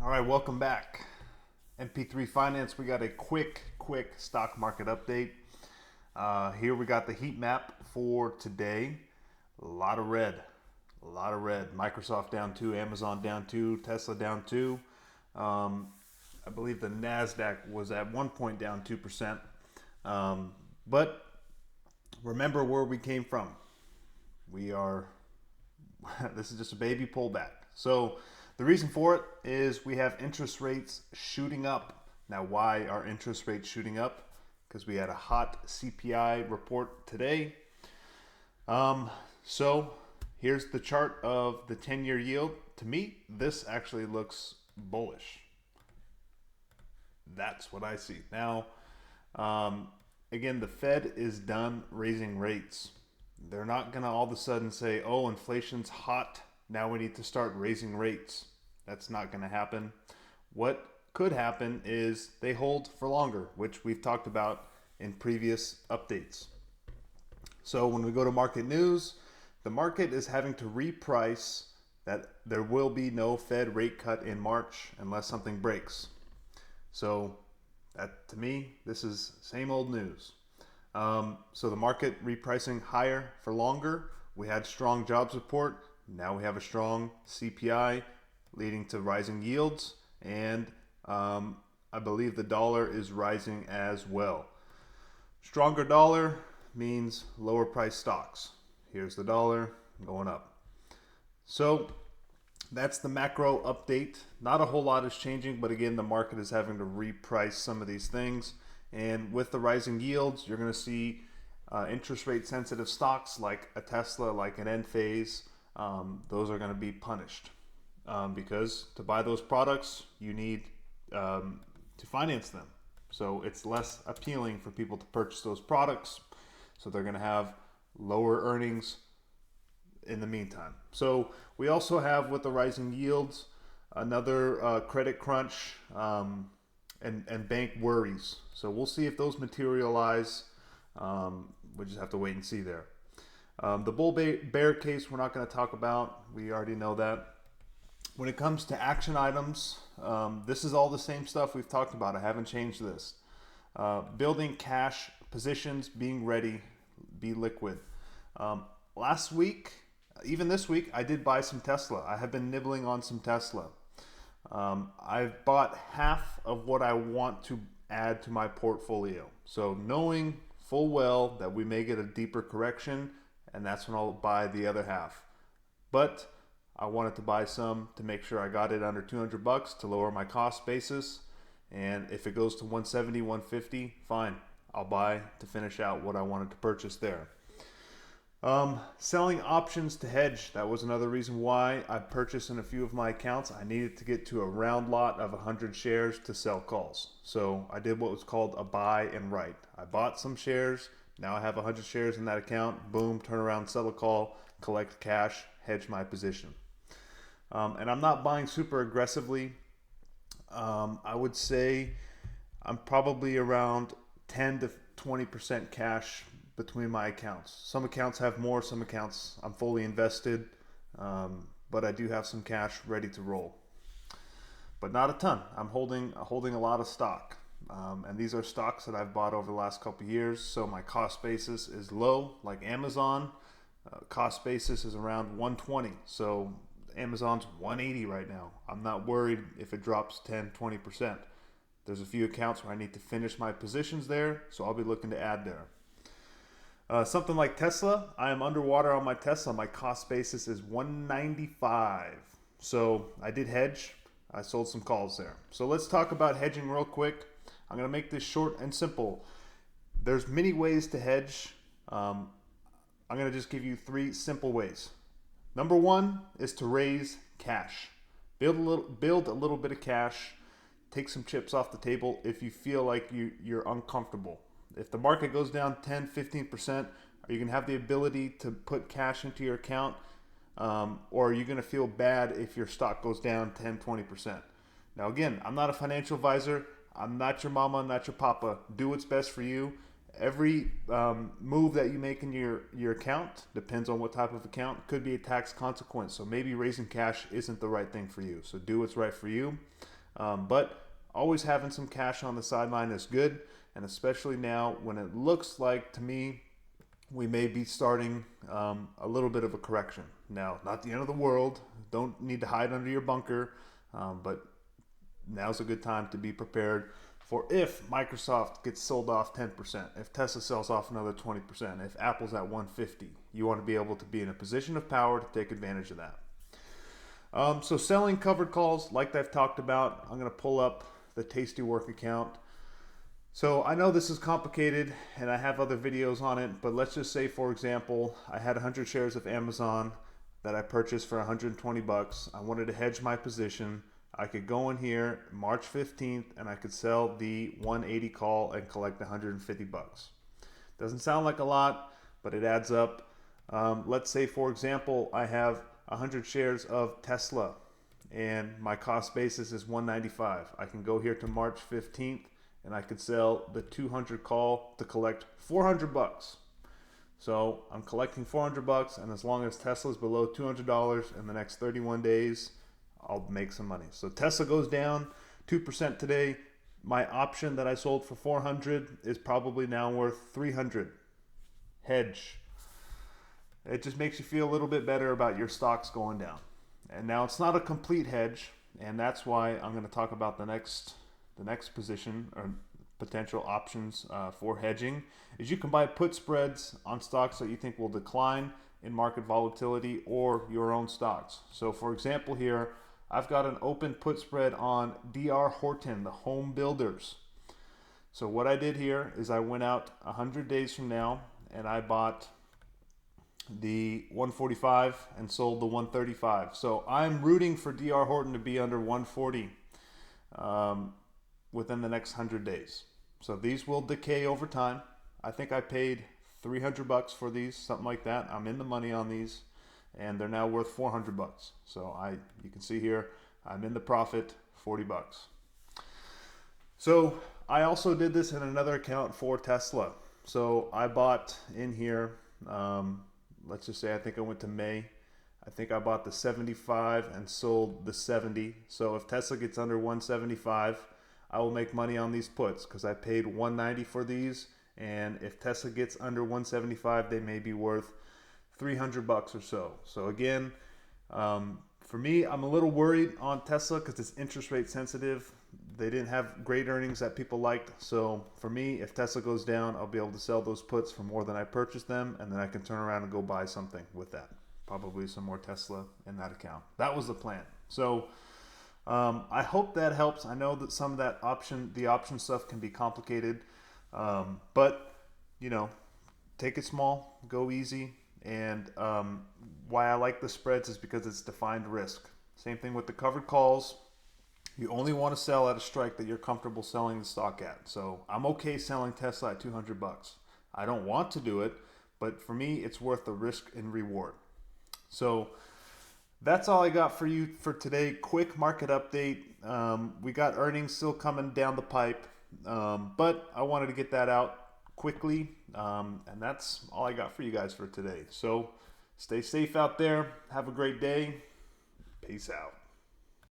All right, welcome back. MP3 Finance, we got a quick stock market update. Here we got the heat map for today. A lot of red. Microsoft down 2, Amazon down 2, Tesla down 2. I believe the NASDAQ was at one point down 2%. But remember where we came from. This is just a baby pullback. So the reason for it is we have interest rates shooting up. Now, why are interest rates shooting up? Because we had a hot CPI report today. So here's the chart of the 10-year yield. To me, this actually looks bullish. That's what I see. Now, again, the Fed is done raising rates. They're not going to all of a sudden say, oh, inflation's hot, now we need to start raising rates. That's not going to happen. What could happen is they hold for longer, which we've talked about in previous updates. So when we go to market news, the market is having to reprice that there will be no Fed rate cut in March unless something breaks. So that, to me, this is same old news. So the market repricing higher for longer. We had strong jobs report. Now we have a strong CPI leading to rising yields. And I believe the dollar is rising as well. Stronger dollar means lower price stocks. Here's the dollar going up. So that's the macro update. Not a whole lot is changing, but again, the market is having to reprice some of these things. And with the rising yields, you're going to see interest rate sensitive stocks like a Tesla, like an Enphase. Those are going to be punished because to buy those products, you need to finance them. So it's less appealing for people to purchase those products. So they're going to have lower earnings in the meantime. So we also have, with the rising yields, another credit crunch and bank worries. So we'll see if those materialize. We just have to wait and see there. The bull bear case we're not going to talk about. We already know that. When it comes to action items, this is all the same stuff we've talked about. I haven't changed this. Building cash positions, being ready, be liquid. Last week, even this week, I did buy some Tesla. I have been nibbling on some Tesla. I've bought half of what I want to add to my portfolio. So knowing full well that we may get a deeper correction, and that's when I'll buy the other half. But I wanted to buy some to make sure I got it under 200 bucks to lower my cost basis. And if it goes to 170, 150, fine. I'll buy to finish out what I wanted to purchase there. Selling options to hedge. That was another reason why I purchased in a few of my accounts. I needed to get to a round lot of 100 shares to sell calls. So I did what was called a buy and write. I bought some shares. Now I have 100 shares in that account. Boom, turn around, sell a call, collect cash, hedge my position. And I'm not buying super aggressively. I would say I'm probably around 10 to 20% cash between my accounts. Some accounts have more, some accounts I'm fully invested, but I do have some cash ready to roll. But not a ton. I'm holding a lot of stock. And these are stocks that I've bought over the last couple of years, so my cost basis is low, like Amazon. Cost basis is around 120, so Amazon's 180 right now. I'm not worried if it drops 10, 20%. There's a few accounts where I need to finish my positions there, so I'll be looking to add there. Something like Tesla, I am underwater on my Tesla. My cost basis is 195. So I did hedge. I sold some calls there. So let's talk about hedging real quick. I'm going to make this short and simple. There's many ways to hedge. I'm going to just give you 3 simple ways. Number 1 is to raise cash. Build a little bit of cash. Take some chips off the table if you feel like you're uncomfortable. If the market goes down 10, 15%, are you going to have the ability to put cash into your account? Or are you going to feel bad if your stock goes down 10, 20%? Now, again, I'm not a financial advisor. I'm not your mama, I'm not your papa. Do what's best for you. Every move that you make in your account depends on what type of account. Could be a tax consequence. So maybe raising cash isn't the right thing for you. So do what's right for you. But always having some cash on the sideline is good, and especially now when it looks like, to me, we may be starting a little bit of a correction. Now, not the end of the world. Don't need to hide under your bunker, but now's a good time to be prepared for if Microsoft gets sold off 10%, if Tesla sells off another 20%, if Apple's at 150. You want to be able to be in a position of power to take advantage of that. So selling covered calls, like I've talked about, I'm going to pull up the Tasty Work account. So I know this is complicated and I have other videos on it, but let's just say, for example, I had 100 shares of Amazon that I purchased for 120 bucks. I wanted to hedge my position. I could go in here March 15th and I could sell the 180 call and collect 150 bucks. Doesn't sound like a lot, but it adds up. Let's say, for example, I have 100 shares of Tesla and my cost basis is 195. I can go here to March 15th and I could sell the 200 call to collect 400 bucks. So I'm collecting 400 bucks, and as long as Tesla's below $200 in the next 31 days, I'll make some money. So Tesla goes down 2% today. My option that I sold for 400 is probably now worth 300. Hedge. It just makes you feel a little bit better about your stocks going down. And now it's not a complete hedge, and that's why I'm going to talk about the next position or potential options for hedging is you can buy put spreads on stocks that you think will decline in market volatility or your own stocks. So for example here, I've got an open put spread on DR Horton, the home builders. So what I did here is I went out 100 days from now and I bought the 145 and sold the 135. So I'm rooting for DR Horton to be under 140 within the next 100 days. So these will decay over time. I think I paid 300 bucks for these, something like that. I'm in the money on these, and they're now worth 400 bucks. So you can see here, I'm in the profit, 40 bucks. So I also did this in another account for Tesla. So I bought in here, let's just say I think I went to May. I think I bought the 75 and sold the 70. So if Tesla gets under 175, I will make money on these puts because I paid 190 for these, and if Tesla gets under 175, they may be worth 300 bucks or so. So again, for me, I'm a little worried on Tesla because it's interest rate sensitive. They didn't have great earnings that people liked. So for me, if Tesla goes down, I'll be able to sell those puts for more than I purchased them, and then I can turn around and go buy something with that. Probably some more Tesla in that account. That was the plan. So I hope that helps. I know that some of the option stuff can be complicated, but take it small, go easy. And why I like the spreads is because it's defined risk. Same thing with the covered calls. You only want to sell at a strike that you're comfortable selling the stock at. So I'm okay selling Tesla at 200 bucks. I don't want to do it, but for me, it's worth the risk and reward. So that's all I got for you for today. Quick market update. We got earnings still coming down the pipe, but I wanted to get that out quickly, and that's all I got for you guys for today. So stay safe out there. Have a great day. Peace out.